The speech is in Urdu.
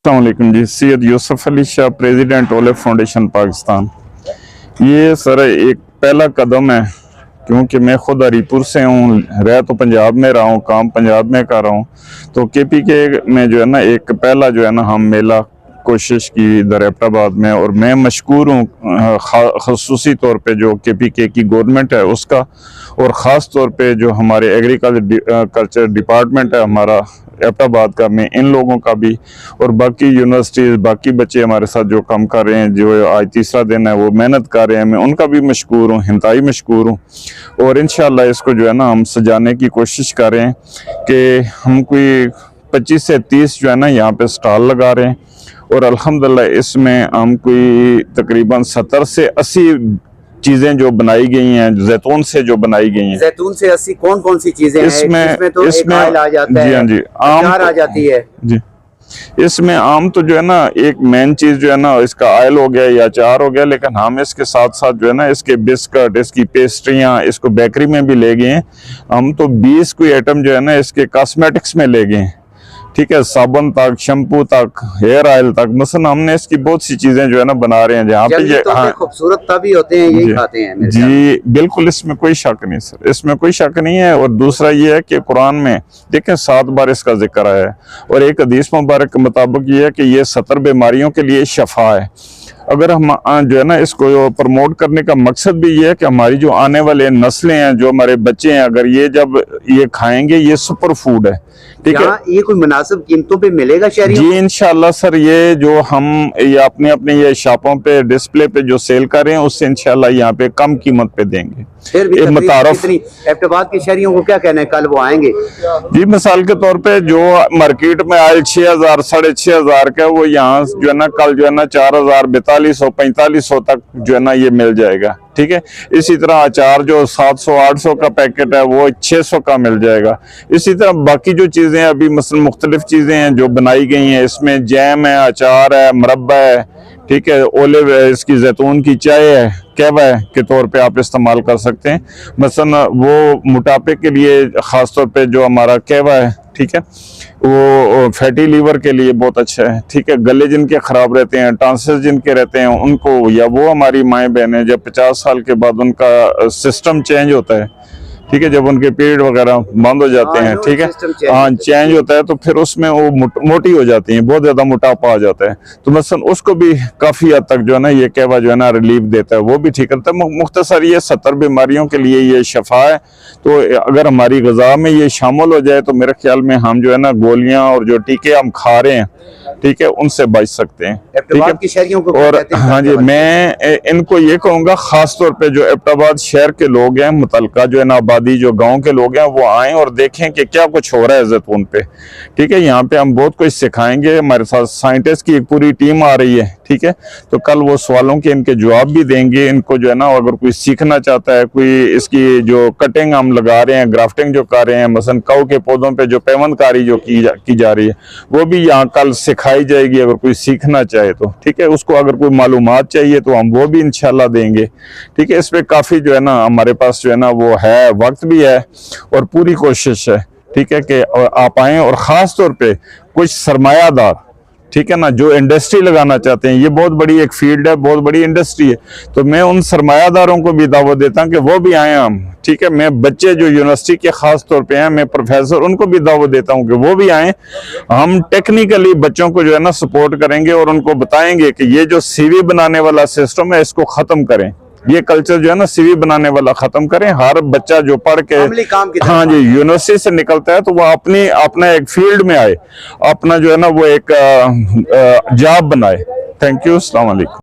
السلام علیکم جی، سید یوسف Ali Shah, president Olaf foundation Pakistan. یہ سر ایک پہلا قدم ہے، کیونکہ میں خود ہری پور سے ہوں، رہ تو پنجاب میں رہا ہوں، کام پنجاب میں کر رہا ہوں، تو کے پی کے میں جو ہے نا ایک پہلا جو ہے نا ہم میلہ کوشش کی ادھر ایبٹ آباد میں، اور میں مشکور ہوں خصوصی طور پہ جو کے پی کے کی گورنمنٹ ہے اس کا، اور خاص طور پہ جو ہمارے ایگریکلچر ڈپارٹمنٹ ہے ہمارا ایبٹ آباد کا، میں ان لوگوں کا بھی، اور باقی یونیورسٹیز، باقی بچے ہمارے ساتھ جو کام کر رہے ہیں، جو آج تیسرا دن ہے وہ محنت کر رہے ہیں، میں ان کا بھی مشکور ہوں، انتہائی مشکور ہوں۔ اور انشاءاللہ اس کو جو ہے نا ہم سجانے کی کوشش کر رہے ہیں کہ ہم کوئی 25 سے 30 جو ہے نا یہاں پہ سٹال لگا رہے ہیں، اور الحمدللہ اس میں ہم کوئی تقریباً 70 سے 80 چیزیں جو بنائی گئی ہیں، زیتون سے جو بنائی گئی ہیں۔ زیتون سے 80 کون سی چیزیں ہیں؟ اس میں تو ایک آئل آ جاتا ہے، اچار آ جاتی ہے جی، اس میں عام تو جو ہے نا ایک مین چیز جو ہے نا اس کا آئل ہو گیا یا اچار ہو گیا، لیکن ہم اس کے ساتھ ساتھ جو ہے نا اس کے بسکٹ، اس کی پیسٹریاں، اس کو بیکری میں بھی لے گئے ہیں ہم، تو 20 کوئی ایٹم جو ہے نا اس کے کاسمیٹکس میں لے گئے ہیں، ٹھیک ہے، صابن تک، شیمپو تک، ہیئر آئل تک، مثلا ہم نے اس کی بہت سی چیزیں جو ہے نا بنا رہے ہیں جہاں پہ یہ خوبصورت تبھی ہوتے ہیں، یہی کھاتے ہیں جی بالکل، اس میں کوئی شک نہیں سر، اس میں کوئی شک نہیں ہے۔ اور دوسرا یہ ہے کہ قرآن میں دیکھیں 7 بار اس کا ذکر آیا ہے، اور ایک حدیث مبارک کے مطابق یہ ہے کہ یہ 70 بیماریوں کے لیے شفا ہے۔ اگر ہم جو ہے نا اس کو پروموٹ کرنے کا مقصد بھی یہ ہے کہ ہماری جو آنے والے نسلیں ہیں، جو ہمارے بچے ہیں، اگر یہ جب یہ کھائیں گے، یہ سپر فوڈ ہے، ٹھیک ہے، یہ کوئی مناسب قیمتوں پہ ملے گا شہریوں؟ جی انشاءاللہ سر، یہ جو ہم یہ اپنے یہ شاپوں پہ ڈسپلے پہ جو سیل کر رہے ہیں، اس سے انشاءاللہ یہاں پہ کم قیمت پہ دیں گے۔ متعارف ایبٹ آباد کے شہریوں کو کیا کہنا ہے، کل وہ آئیں گے؟ جی مثال کے طور پہ جو مارکیٹ میں آئل 6000 6500 کا، وہ یہاں جو ہے نا کل جو ہے نا 4000 4200 4500 تک جو ہے نا یہ مل جائے گا، ٹھیک ہے۔ اسی طرح اچار جو 700 800 کا پیکٹ ہے وہ 600 کا مل جائے گا۔ اسی طرح باقی جو چیزیں ابھی مثلا مختلف چیزیں ہیں جو بنائی گئی ہیں، اس میں جیم ہے، اچار ہے، مربع ہے، ٹھیک ہے، اولیو ہے، اس کی زیتون کی چائے ہے، کہوہ کے طور پہ آپ استعمال کر سکتے ہیں۔ مثلا وہ موٹاپے کے لیے خاص طور پہ جو ہمارا کہوہ ہے، ٹھیک ہے، وہ فیٹی لیور کے لیے بہت اچھا ہے، ٹھیک ہے۔ گلے جن کے خراب رہتے ہیں، ٹانسلز جن کے رہتے ہیں، ان کو، یا وہ ہماری مائیں بہنیں جب 50 سال کے بعد ان کا سسٹم چینج ہوتا ہے، ٹھیک ہے، جب ان کے پیریڈ وغیرہ بند ہو جاتے ہیں، ٹھیک ہے، ہاں چینج ہوتا ہے، تو پھر اس میں وہ موٹی ہو جاتی ہیں، بہت زیادہ موٹاپا آ جاتا ہے، تو مثلا اس کو بھی کافی حد تک جو ہے نا یہ کہوہ جو ہے نا ریلیف دیتا ہے، وہ بھی ٹھیک کرتا ہے۔ مختصر یہ 70 بیماریوں کے لیے یہ شفا ہے، تو اگر ہماری غذا میں یہ شامل ہو جائے تو میرے خیال میں ہم جو ہے نا گولیاں اور جو ٹیکے ہم کھا رہے ہیں، ٹھیک ہے، ان سے بچ سکتے ہیں، ٹھیک ہے۔ اور ہاں جی، میں ان کو یہ کہوں گا خاص طور پہ جو ایبٹ آباد شہر کے لوگ ہیں، متعلقہ جو ہے نا آبادی جو گاؤں کے لوگ ہیں، وہ آئیں اور دیکھیں کہ کیا کچھ ہو رہا ہے زیتون پہ، ٹھیک ہے۔ یہاں پہ ہم بہت کچھ سکھائیں گے، ہمارے ساتھ سائنٹسٹ کی ایک پوری ٹیم آ رہی ہے، ٹھیک ہے، تو کل وہ سوالوں کے ان کے جواب بھی دیں گے۔ ان کو جو ہے نا اگر کوئی سیکھنا چاہتا ہے، کوئی اس کی جو کٹنگ ہم لگا رہے ہیں، گرافٹنگ جو کر رہے ہیں، مثلا کاؤ کے پودوں پہ جو پیوند کاری جو کی جا رہی ہے، وہ بھی یہاں کل سکھائی جائے گی، اگر کوئی سیکھنا چاہے تو، ٹھیک ہے۔ اس کو اگر کوئی معلومات چاہیے تو ہم وہ بھی انشاءاللہ دیں گے، ٹھیک ہے۔ اس پہ کافی جو ہے نا ہمارے پاس جو ہے نا وہ ہے، وقت بھی ہے اور پوری کوشش ہے، ٹھیک ہے، کہ آپ آئیں، اور خاص طور پہ کچھ سرمایہ دار، ٹھیک ہے نا، جو انڈسٹری لگانا چاہتے ہیں، یہ بہت بڑی ایک فیلڈ ہے، بہت بڑی انڈسٹری ہے، تو میں ان سرمایہ داروں کو بھی دعوت دیتا ہوں کہ وہ بھی آئیں ہم، ٹھیک ہے۔ میں بچے جو یونیورسٹی کے خاص طور پہ ہیں، میں پروفیسر، ان کو بھی دعوت دیتا ہوں کہ وہ بھی آئیں، ہم ٹیکنیکلی بچوں کو جو ہے نا سپورٹ کریں گے، اور ان کو بتائیں گے کہ یہ جو سی وی بنانے والا سسٹم ہے، اس کو ختم کریں، یہ کلچر جو ہے نا سی وی بنانے والا ختم کریں۔ ہر بچہ جو پڑھ کے ہاں جی یونیورسٹی سے نکلتا ہے تو وہ اپنا ایک فیلڈ میں آئے، اپنا جو ہے نا وہ ایک جاب بنائے۔ تھینک یو، السلام علیکم۔